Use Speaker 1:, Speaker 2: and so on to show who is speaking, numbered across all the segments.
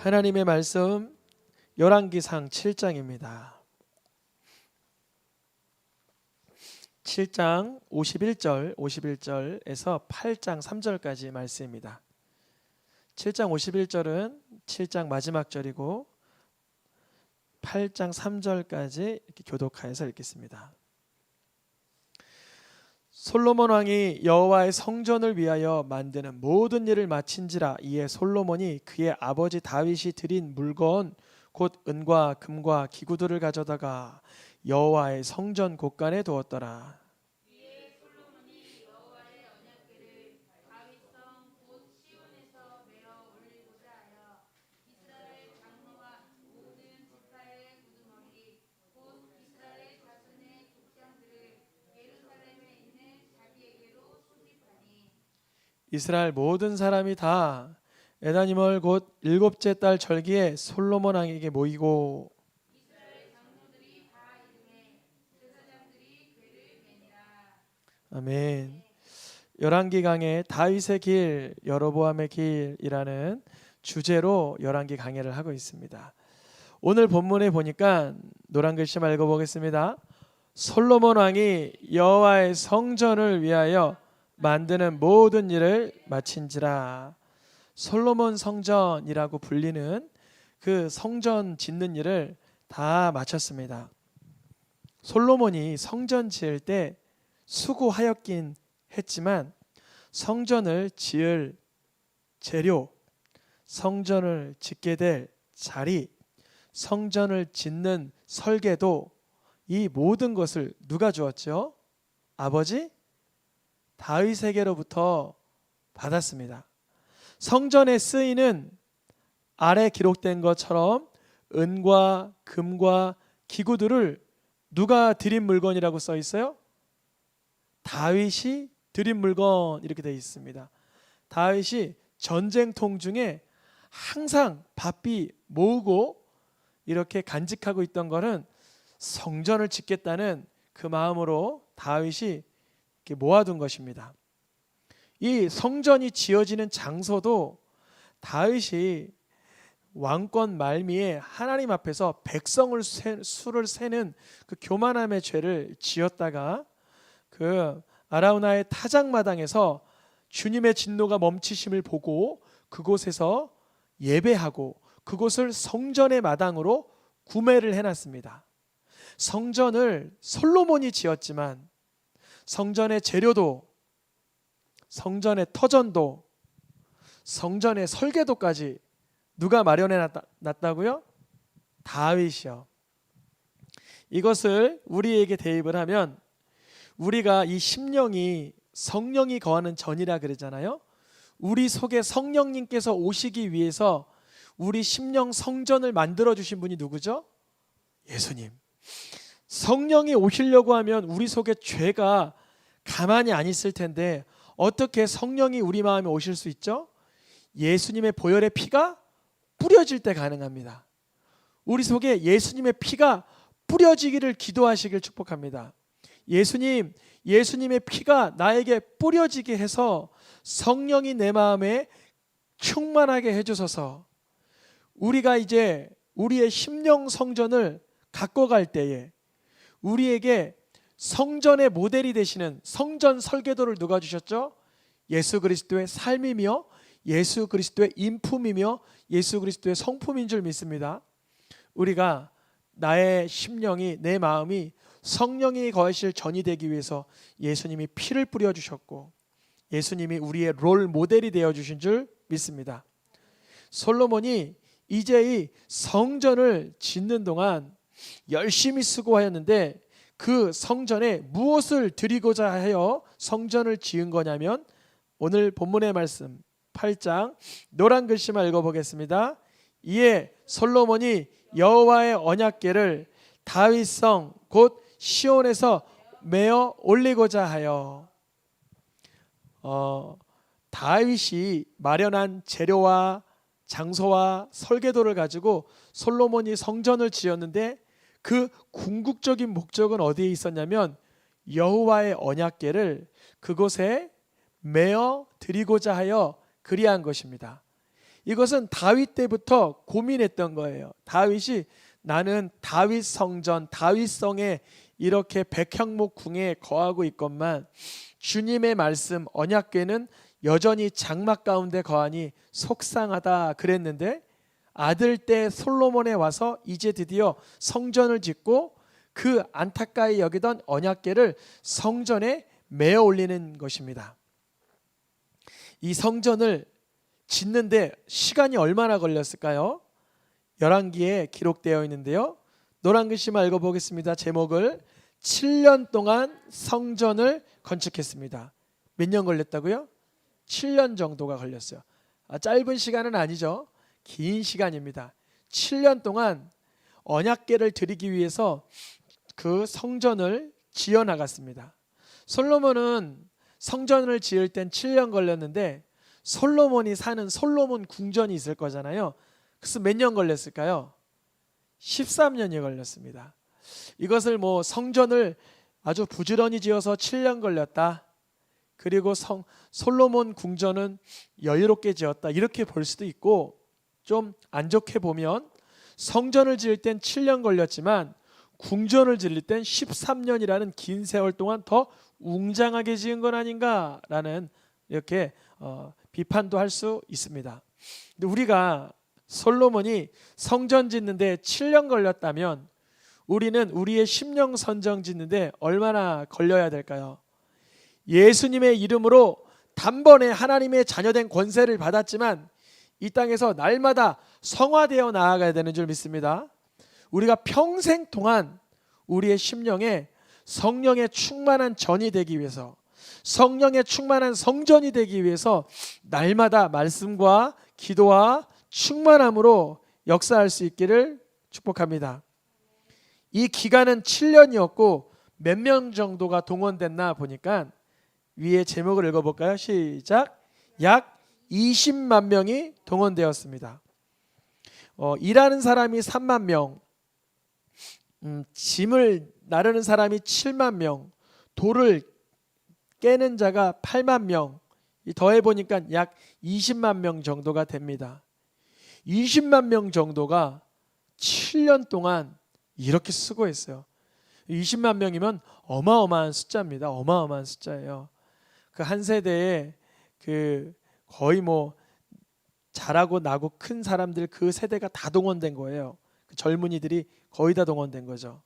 Speaker 1: 하나님의 말씀 열왕기상 7장입니다. 7장 51절에서 8장 3절까지 말씀입니다. 7장 51절은 7장 마지막 절이고 8장 3절까지 이렇게 교독하여서 읽겠습니다. 솔로몬 왕이 여호와의 성전을 위하여 만드는 모든 일을 마친지라. 이에 솔로몬이 그의 아버지 다윗이 드린 물건 곧 은과 금과 기구들을 가져다가 여호와의 성전 곳간에 두었더라.
Speaker 2: 이에 솔로몬이 여호와의 언약궤를 다윗성 곧 시온에서 메어 올리고자 하여 이스라엘 장로와 모든 지파의 우두머리 곧 이스라엘 자손의 족장들을 예루살렘에 있는 자기에게로 소집하니
Speaker 1: 이스라엘 모든 사람이 다 에다니멀 곧 일곱째 달 절기에 솔로몬 왕에게 모이고
Speaker 2: 이스라엘 장로들이 다 이름에 제사장들이 궤를 매니라.
Speaker 1: 아멘. 열왕기 강해 다윗의 길, 여로보암의 길이라는 주제로 열왕기 강해를 하고 있습니다. 오늘 본문에 보니까 노란 글씨만 읽어보겠습니다. 솔로몬 왕이 여호와의 성전을 위하여 만드는 모든 일을 마친지라. 솔로몬 성전이라고 불리는 그 성전 짓는 일을 다 마쳤습니다. 솔로몬이 성전 지을 때 수고하였긴 했지만 성전을 지을 재료, 성전을 짓게 될 자리, 성전을 짓는 설계도, 이 모든 것을 누가 주었죠? 아버지 다윗에게로부터 받았습니다. 성전에 쓰이는 아래 기록된 것처럼 은과 금과 기구들을 누가 드린 물건이라고 써 있어요? 다윗이 드린 물건 이렇게 되어 있습니다. 다윗이 전쟁통 중에 항상 바삐 모으고 이렇게 간직하고 있던 것은 성전을 짓겠다는 그 마음으로 다윗이 이렇게 모아둔 것입니다. 이 성전이 지어지는 장소도 다윗이 왕권 말미에 하나님 앞에서 백성을 수를 세는 그 교만함의 죄를 지었다가 그 아라우나의 타작마당에서 주님의 진노가 멈추심을 보고 그곳에서 예배하고 그곳을 성전의 마당으로 구매를 해놨습니다. 성전을 솔로몬이 지었지만 성전의 재료도, 성전의 터전도, 성전의 설계도까지 누가 마련해 놨다고요? 다윗이요. 이것을 우리에게 대입을 하면 우리가 이 심령이 성령이 거하는 전이라 그러잖아요. 우리 속에 성령님께서 오시기 위해서 우리 심령 성전을 만들어 주신 분이 누구죠? 예수님. 성령이 오시려고 하면 우리 속에 죄가 가만히 안 있을 텐데 어떻게 성령이 우리 마음에 오실 수 있죠? 예수님의 보혈의 피가 뿌려질 때 가능합니다. 우리 속에 예수님의 피가 뿌려지기를 기도하시길 축복합니다. 예수님, 예수님의 피가 나에게 뿌려지게 해서 성령이 내 마음에 충만하게 해주셔서 우리가 이제 우리의 심령 성전을 갖고 갈 때에 우리에게 성전의 모델이 되시는 성전 설계도를 누가 주셨죠? 예수 그리스도의 삶이며 예수 그리스도의 인품이며 예수 그리스도의 성품인 줄 믿습니다. 우리가 나의 심령이, 내 마음이 성령이 거하실 전이 되기 위해서 예수님이 피를 뿌려주셨고 예수님이 우리의 롤 모델이 되어주신 줄 믿습니다. 솔로몬이 이제 이 성전을 짓는 동안 열심히 수고하였는데 그 성전에 무엇을 드리고자 하여 성전을 지은 거냐면 오늘 본문의 말씀 8장 노란 글씨만 읽어보겠습니다. 이에 솔로몬이 여호와의 언약궤를 다윗성 곧 시온에서 메어 올리고자 하여 다윗이 마련한 재료와 장소와 설계도를 가지고 솔로몬이 성전을 지었는데 그 궁극적인 목적은 어디에 있었냐면 여호와의 언약궤를 그곳에 메어 드리고자 하여 그리한 것입니다. 이것은 다윗 때부터 고민했던 거예요. 다윗이 나는 다윗 성전, 다윗성에 이렇게 백향목 궁에 거하고 있건만 주님의 말씀 언약궤는 여전히 장막 가운데 거하니 속상하다 그랬는데, 아들 때 솔로몬에 와서 이제 드디어 성전을 짓고 그 안타까이 여기던 언약궤를 성전에 메어 올리는 것입니다. 이 성전을 짓는데 시간이 얼마나 걸렸을까요? 열왕기에 기록되어 있는데요. 노란 글씨만 읽어보겠습니다. 제목을 7년 동안 성전을 건축했습니다. 몇 년 걸렸다고요? 7년 정도가 걸렸어요. 짧은 시간은 아니죠. 긴 시간입니다. 7년 동안 언약궤를 드리기 위해서 그 성전을 지어 나갔습니다. 솔로몬은 성전을 지을 땐 7년 걸렸는데 솔로몬이 사는 솔로몬 궁전이 있을 거잖아요. 그래서 몇 년 걸렸을까요? 13년이 걸렸습니다. 이것을 뭐 성전을 아주 부지런히 지어서 7년 걸렸다, 그리고 솔로몬 궁전은 여유롭게 지었다, 이렇게 볼 수도 있고, 좀 안 좋게 보면 성전을 지을 땐 7년 걸렸지만 궁전을 지을 땐 13년이라는 긴 세월 동안 더 웅장하게 지은 건 아닌가라는 이렇게 비판도 할 수 있습니다. 근데 우리가 솔로몬이 성전 짓는데 7년 걸렸다면 우리는 우리의 심령 선정 짓는데 얼마나 걸려야 될까요? 예수님의 이름으로 단번에 하나님의 자녀된 권세를 받았지만 이 땅에서 날마다 성화되어 나아가야 되는 줄 믿습니다. 우리가 평생 동안 우리의 심령에 성령의 충만한 전이 되기 위해서, 성령의 충만한 성전이 되기 위해서 날마다 말씀과 기도와 충만함으로 역사할 수 있기를 축복합니다. 이 기간은 7년이었고 몇 명 정도가 동원됐나 보니까 위에 제목을 읽어볼까요? 시작. 약 20만 명이 동원되었습니다. 일하는 사람이 3만 명, 짐을 나르는 사람이 7만 명, 돌을 깨는 자가 8만 명, 더해보니까 약 20만 명 정도가 됩니다. 20만 명 정도가 7년 동안 이렇게 수고했어요. 20만 명이면 어마어마한 숫자입니다. 어마어마한 숫자예요. 그 한 세대에 거의 뭐 자라고 나고 큰 사람들 그 세대가 다 동원된 거예요. 그 젊은이들이 거의 다 동원된 거죠.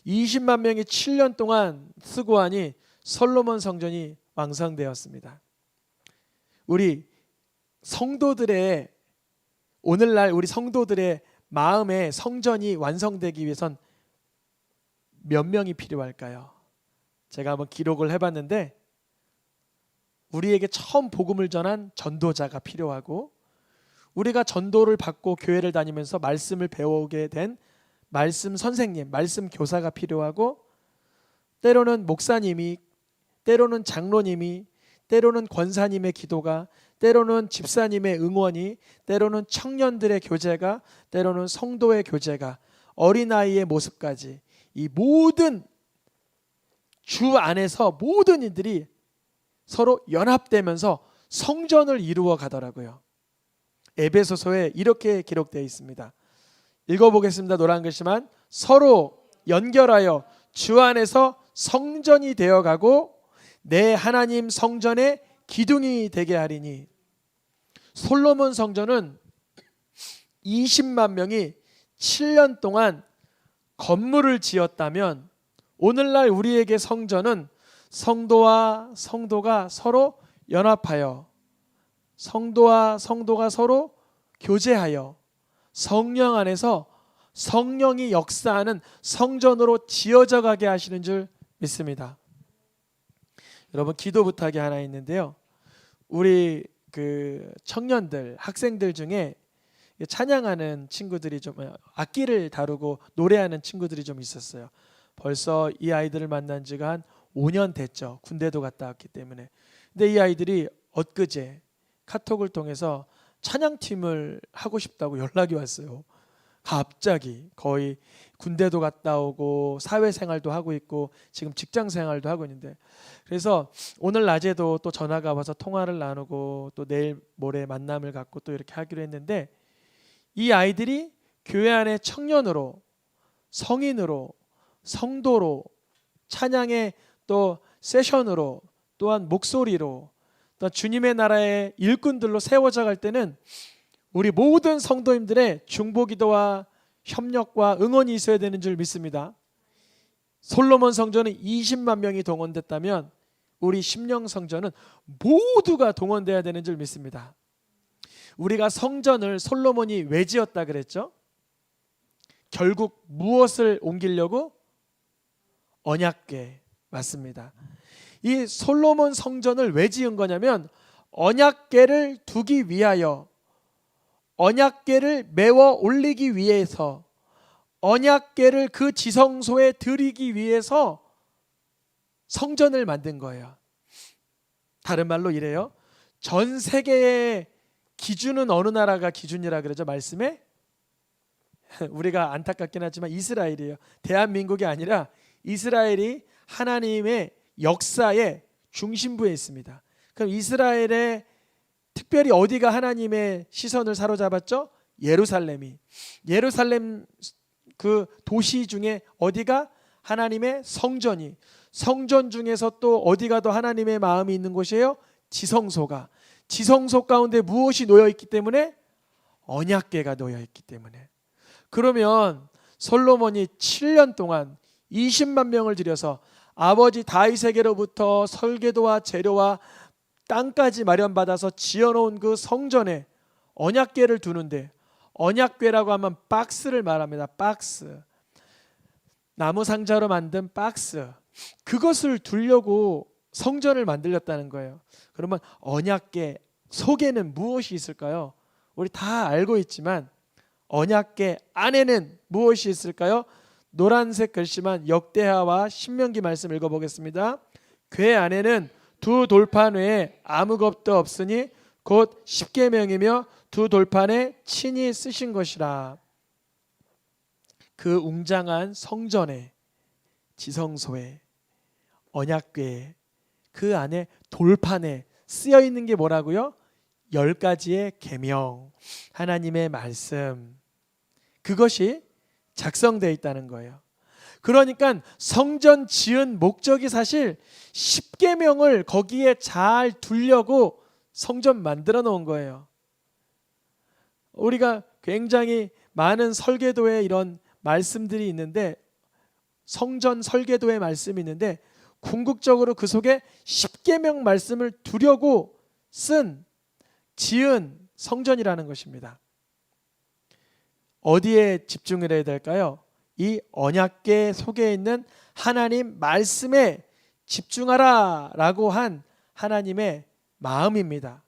Speaker 1: 20만 명이 7년 동안 수고하니 솔로몬 성전이 완성되었습니다. 우리 성도들의 오늘날 우리 성도들의 마음의 성전이 완성되기 위해선 몇 명이 필요할까요? 제가 한번 기록을 해봤는데 우리에게 처음 복음을 전한 전도자가 필요하고, 우리가 전도를 받고 교회를 다니면서 말씀을 배우게 된 말씀 선생님, 말씀 교사가 필요하고, 때로는 목사님이, 때로는 장로님이, 때로는 권사님의 기도가, 때로는 집사님의 응원이, 때로는 청년들의 교제가, 때로는 성도의 교제가, 어린아이의 모습까지 이 모든 주 안에서 모든 이들이 서로 연합되면서 성전을 이루어 가더라고요. 에베소서에 이렇게 기록되어 있습니다. 읽어보겠습니다. 노란 글씨만. 서로 연결하여 주 안에서 성전이 되어가고 내 하나님 성전의 기둥이 되게 하리니. 솔로몬 성전은 20만 명이 7년 동안 건물을 지었다면 오늘날 우리에게 성전은 성도와 성도가 서로 연합하여, 성도와 성도가 서로 교제하여 성령 안에서 성령이 역사하는 성전으로 지어져 가게 하시는 줄 믿습니다. 여러분, 기도 부탁이 하나 있는데요. 우리 청년들, 학생들 중에 찬양하는 친구들이 좀 악기를 다루고 노래하는 친구들이 좀 있었어요. 벌써 이 아이들을 만난 지가 한 5년 됐죠. 군대도 갔다 왔기 때문에. 근데 이 아이들이 엊그제 카톡을 통해서 찬양팀을 하고 싶다고 연락이 왔어요. 갑자기 거의 군대도 갔다 오고 사회생활도 하고 있고 지금 직장생활도 하고 있는데, 그래서 오늘 낮에도 또 전화가 와서 통화를 나누고 또 내일 모레 만남을 갖고 또 이렇게 하기로 했는데, 이 아이들이 교회 안에 청년으로, 성인으로, 성도로, 찬양의 또 세션으로, 또한 목소리로, 또 주님의 나라의 일꾼들로 세워져 갈 때는 우리 모든 성도님들의 중보기도와 협력과 응원이 있어야 되는 줄 믿습니다. 솔로몬 성전은 20만 명이 동원됐다면 우리 심령 성전은 모두가 동원돼야 되는 줄 믿습니다. 우리가 성전을 솔로몬이 왜 지었다 그랬죠? 결국 무엇을 옮기려고? 언약궤. 맞습니다. 이 솔로몬 성전을 왜 지은 거냐면 언약궤를 두기 위하여, 언약궤를 메워 올리기 위해서, 언약궤를 그 지성소에 드리기 위해서 성전을 만든 거예요. 다른 말로 이래요. 전 세계의 기준은 어느 나라가 기준이라 그러죠? 말씀에? 우리가 안타깝긴 하지만 이스라엘이에요. 대한민국이 아니라 이스라엘이 하나님의 역사의 중심부에 있습니다. 그럼 이스라엘의 특별히 어디가 하나님의 시선을 사로잡았죠? 예루살렘이. 예루살렘 그 도시 중에 어디가? 하나님의 성전이. 성전 중에서 또 어디가 더 하나님의 마음이 있는 곳이에요? 지성소가. 지성소 가운데 무엇이 놓여 있기 때문에? 언약궤가 놓여 있기 때문에. 그러면 솔로몬이 7년 동안 20만 명을 들여서 아버지 다윗에게로부터 설계도와 재료와 땅까지 마련받아서 지어놓은 그 성전에 언약궤를 두는데, 언약궤라고 하면 박스를 말합니다. 박스. 나무 상자로 만든 박스. 그것을 두려고 성전을 만들렸다는 거예요. 그러면 언약궤 속에는 무엇이 있을까요? 우리 다 알고 있지만 언약궤 안에는 무엇이 있을까요? 노란색 글씨만 역대하와 신명기 말씀 읽어보겠습니다. 궤 안에는 두 돌판 외에 아무 것도 없으니 곧 십계명이며 두 돌판에 친히 쓰신 것이라. 그 웅장한 성전에, 지성소에, 언약궤에, 그 안에 돌판에 쓰여 있는 게 뭐라고요? 10가지의 계명, 하나님의 말씀, 그것이 작성되어 있다는 거예요. 그러니까 성전 지은 목적이 사실 십계명을 거기에 잘 두려고 성전 만들어 놓은 거예요. 우리가 굉장히 많은 설계도에 이런 말씀들이 있는데, 성전 설계도의 말씀이 있는데 궁극적으로 그 속에 십계명 말씀을 두려고 지은 성전이라는 것입니다. 어디에 집중을 해야 될까요? 이 언약궤 속에 있는 하나님 말씀에 집중하라 라고 한 하나님의 마음입니다.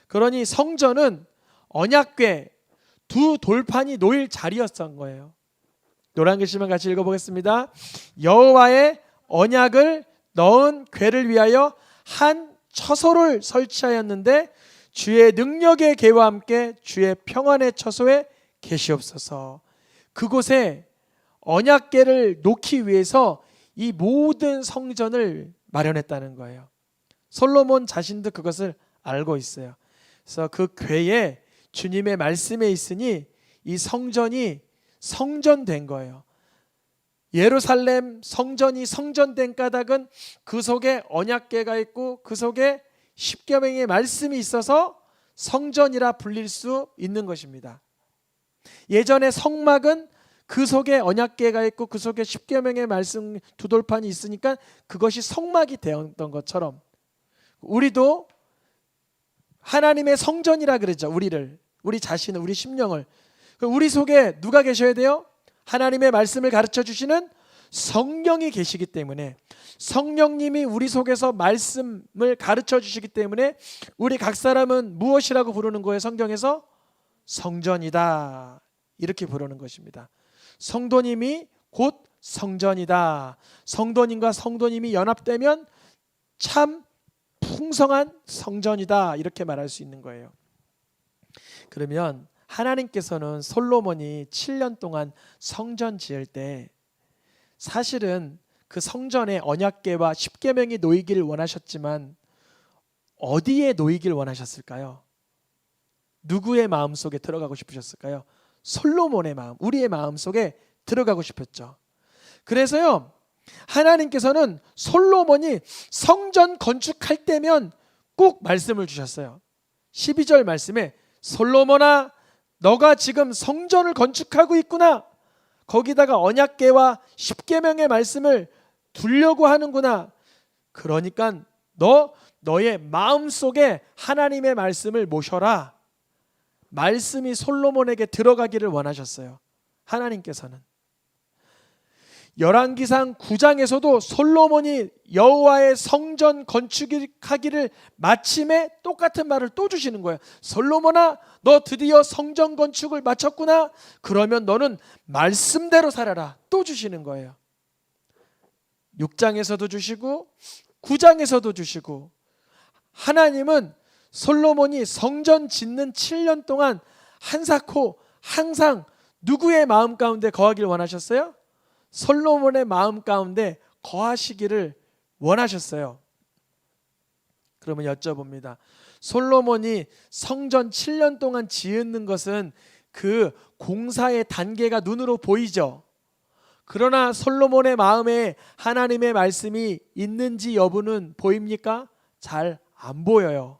Speaker 1: 그러니 성전은 언약궤 두 돌판이 놓일 자리였던 거예요. 노란 글씨만 같이 읽어보겠습니다. 여호와의 언약을 넣은 궤를 위하여 한 처소를 설치하였는데 주의 능력의 궤와 함께 주의 평안의 처소에 계시옵소서. 그곳에 언약궤를 놓기 위해서 이 모든 성전을 마련했다는 거예요. 솔로몬 자신도 그것을 알고 있어요. 그래서 그 궤에 주님의 말씀에 있으니 이 성전이 성전된 거예요. 예루살렘 성전이 성전된 까닭은 그 속에 언약궤가 있고 그 속에 십계명의 말씀이 있어서 성전이라 불릴 수 있는 것입니다. 예전에 성막은 그 속에 언약궤가 있고 그 속에 십계명의 말씀 두 돌판이 있으니까 그것이 성막이 되었던 것처럼 우리도 하나님의 성전이라 그러죠. 우리 자신을, 우리 심령을. 우리 속에 누가 계셔야 돼요? 하나님의 말씀을 가르쳐 주시는 성령이 계시기 때문에, 성령님이 우리 속에서 말씀을 가르쳐 주시기 때문에 우리 각 사람은 무엇이라고 부르는 거예요? 성경에서 성전이다 이렇게 부르는 것입니다. 성도님이 곧 성전이다. 성도님과 성도님이 연합되면 참 풍성한 성전이다 이렇게 말할 수 있는 거예요. 그러면 하나님께서는 솔로몬이 7년 동안 성전 지을 때 사실은 그 성전에 언약궤와 십계명이 놓이기를 원하셨지만 어디에 놓이길 원하셨을까요? 누구의 마음속에 들어가고 싶으셨을까요? 솔로몬의 마음, 우리의 마음속에 들어가고 싶었죠. 그래서요, 하나님께서는 솔로몬이 성전 건축할 때면 꼭 말씀을 주셨어요. 12절 말씀에 솔로몬아, 너가 지금 성전을 건축하고 있구나. 거기다가 언약궤와 십계명의 말씀을 두려고 하는구나. 그러니까 너의 마음속에 하나님의 말씀을 모셔라. 말씀이 솔로몬에게 들어가기를 원하셨어요. 하나님께서는. 열왕기상 9장에서도 솔로몬이 여호와의 성전 건축하기를 마침에 똑같은 말을 또 주시는 거예요. 솔로몬아, 너 드디어 성전 건축을 마쳤구나. 그러면 너는 말씀대로 살아라. 또 주시는 거예요. 6장에서도 주시고 9장에서도 주시고, 하나님은 솔로몬이 성전 짓는 7년 동안 한사코 항상 누구의 마음 가운데 거하기를 원하셨어요? 솔로몬의 마음 가운데 거하시기를 원하셨어요. 그러면 여쭤봅니다. 솔로몬이 성전 7년 동안 짓는 것은 그 공사의 단계가 눈으로 보이죠. 그러나 솔로몬의 마음에 하나님의 말씀이 있는지 여부는 보입니까? 잘 안 보여요.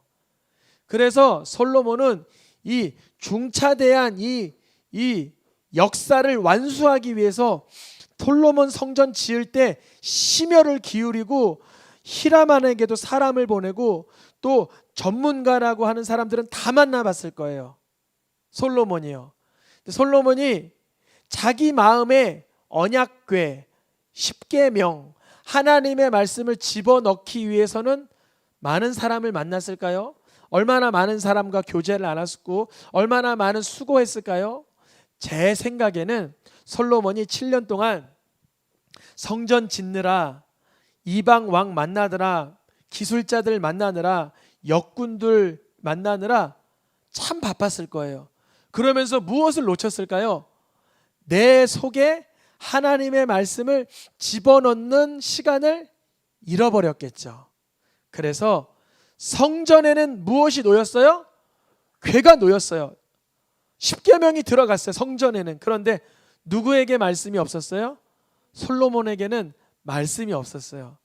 Speaker 1: 그래서 솔로몬은 이 중차대한 이 역사를 완수하기 위해서 솔로몬 성전 지을 때 심혈을 기울이고 히람안에게도 사람을 보내고 또 전문가라고 하는 사람들은 다 만나봤을 거예요. 솔로몬이요. 솔로몬이 자기 마음에 언약궤, 십계명, 하나님의 말씀을 집어넣기 위해서는 많은 사람을 만났을까요? 얼마나 많은 사람과 교제를 나눴고 얼마나 많은 수고했을까요? 제 생각에는 솔로몬이 7년 동안 성전 짓느라, 이방 왕 만나느라, 기술자들 만나느라, 역군들 만나느라 참 바빴을 거예요. 그러면서 무엇을 놓쳤을까요? 내 속에 하나님의 말씀을 집어넣는 시간을 잃어버렸겠죠. 그래서 성전에는 무엇이 놓였어요? 궤가 놓였어요. 십계명이 들어갔어요. 성전에는. 그런데 누구에게 말씀이 없었어요? 솔로몬에게는 말씀이 없었어요.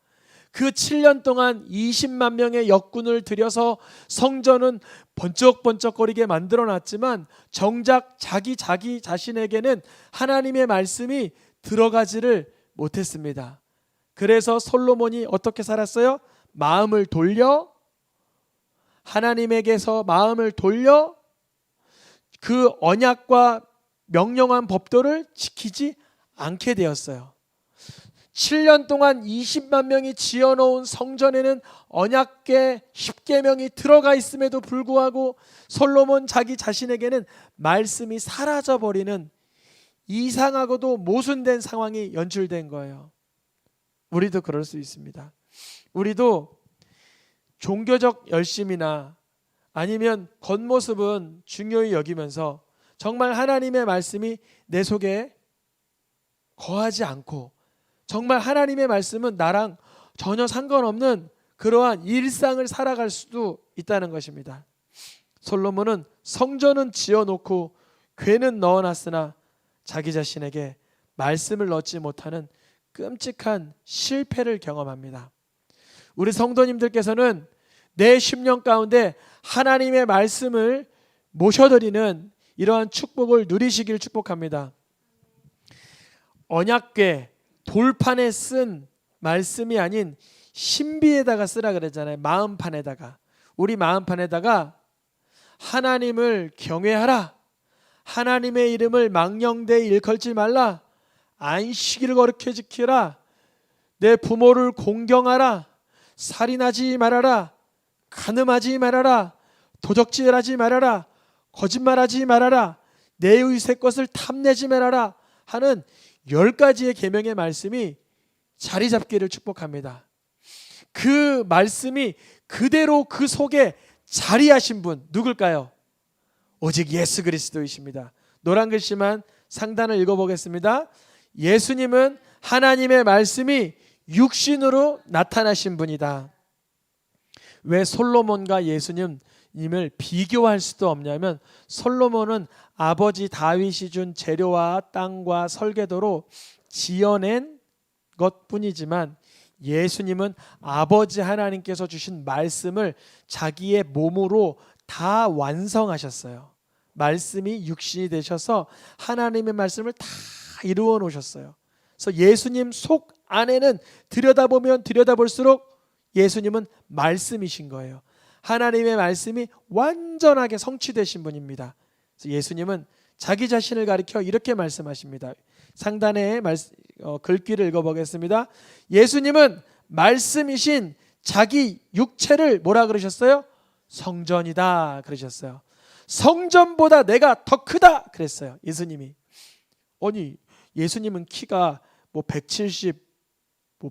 Speaker 1: 그 7년 동안 20만 명의 역군을 들여서 성전은 번쩍번쩍거리게 만들어놨지만 정작 자기 자신에게는 하나님의 말씀이 들어가지를 못했습니다. 그래서 솔로몬이 어떻게 살았어요? 마음을 돌려, 하나님에게서 마음을 돌려 그 언약과 명령한 법도를 지키지 않게 되었어요. 7년 동안 20만 명이 지어놓은 성전에는 언약궤 십계명이 들어가 있음에도 불구하고 솔로몬 자기 자신에게는 말씀이 사라져버리는 이상하고도 모순된 상황이 연출된 거예요. 우리도 그럴 수 있습니다. 우리도 종교적 열심이나 아니면 겉모습은 중요히 여기면서 정말 하나님의 말씀이 내 속에 거하지 않고 정말 하나님의 말씀은 나랑 전혀 상관없는 그러한 일상을 살아갈 수도 있다는 것입니다. 솔로몬은 성전은 지어놓고 궤는 넣어놨으나 자기 자신에게 말씀을 넣지 못하는 끔찍한 실패를 경험합니다. 우리 성도님들께서는 내 심령 가운데 하나님의 말씀을 모셔드리는 이러한 축복을 누리시길 축복합니다. 언약궤 돌판에 쓴 말씀이 아닌 신비에다가 쓰라 그랬잖아요. 마음판에다가. 우리 마음판에다가 하나님을 경외하라, 하나님의 이름을 망령되이 일컬지 말라, 안식일을 거룩히 지키라, 내 부모를 공경하라, 살인하지 말아라, 간음하지 말아라, 도적질하지 말아라, 거짓말하지 말아라, 내 의의 것을 탐내지 말아라 하는 10가지의 계명의 말씀이 자리 잡기를 축복합니다. 그 말씀이 그대로 그 속에 자리하신 분 누굴까요? 오직 예수 그리스도이십니다. 노란 글씨만 상단을 읽어보겠습니다. 예수님은 하나님의 말씀이 육신으로 나타나신 분이다. 왜 솔로몬과 예수님을 비교할 수도 없냐면 솔로몬은 아버지 다윗이 준 재료와 땅과 설계도로 지어낸 것뿐이지만 예수님은 아버지 하나님께서 주신 말씀을 자기의 몸으로 다 완성하셨어요. 말씀이 육신이 되셔서 하나님의 말씀을 다 이루어 놓으셨어요. 그래서 예수님 속 안에는 들여다보면 들여다볼수록 예수님은 말씀이신 거예요. 하나님의 말씀이 완전하게 성취되신 분입니다. 그래서 예수님은 자기 자신을 가리켜 이렇게 말씀하십니다. 상단에 글귀를 읽어보겠습니다. 예수님은 말씀이신 자기 육체를 뭐라 그러셨어요? 성전이다 그러셨어요. 성전보다 내가 더 크다 그랬어요. 예수님이. 아니 예수님은 키가 뭐 170, 뭐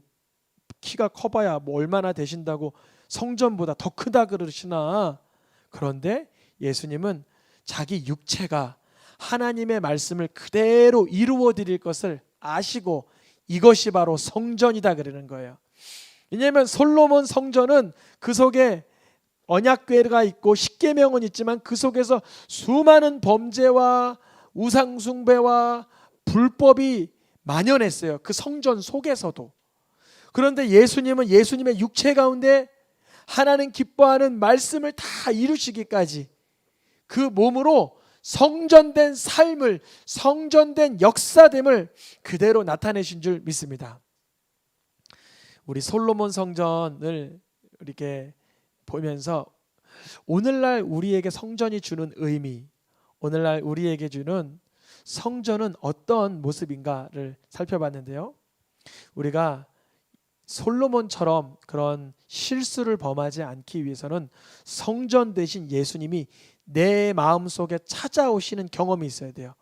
Speaker 1: 키가 커봐야 뭐 얼마나 되신다고 성전보다 더 크다 그러시나. 그런데 예수님은 자기 육체가 하나님의 말씀을 그대로 이루어 드릴 것을 아시고 이것이 바로 성전이다 그러는 거예요. 왜냐하면 솔로몬 성전은 그 속에 언약궤가 있고 십계명은 있지만 그 속에서 수많은 범죄와 우상숭배와 불법이 만연했어요. 그 성전 속에서도. 그런데 예수님은 예수님의 육체 가운데 하나님 기뻐하는 말씀을 다 이루시기까지 그 몸으로 성전된 삶을, 성전된 역사됨을 그대로 나타내신 줄 믿습니다. 우리 솔로몬 성전을 이렇게 보면서 오늘날 우리에게 성전이 주는 의미, 오늘날 우리에게 주는 성전은 어떤 모습인가를 살펴봤는데요. 우리가 솔로몬처럼 그런 실수를 범하지 않기 위해서는 성전 대신 예수님이 내 마음속에 찾아오시는 경험이 있어야 돼요.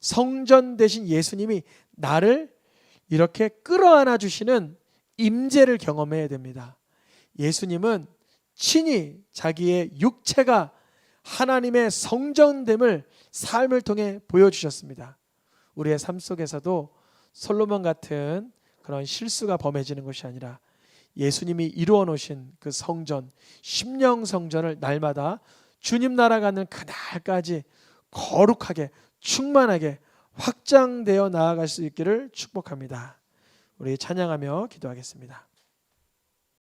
Speaker 1: 성전 대신 예수님이 나를 이렇게 끌어안아 주시는 임재를 경험해야 됩니다. 예수님은 친히 자기의 육체가 하나님의 성전됨을 삶을 통해 보여주셨습니다. 우리의 삶 속에서도 솔로몬 같은 그런 실수가 범해지는 것이 아니라 예수님이 이루어 놓으신 그 성전, 심령 성전을 날마다 주님 나라 가는 그날까지 거룩하게 충만하게 확장되어 나아갈 수 있기를 축복합니다. 우리 찬양하며 기도하겠습니다.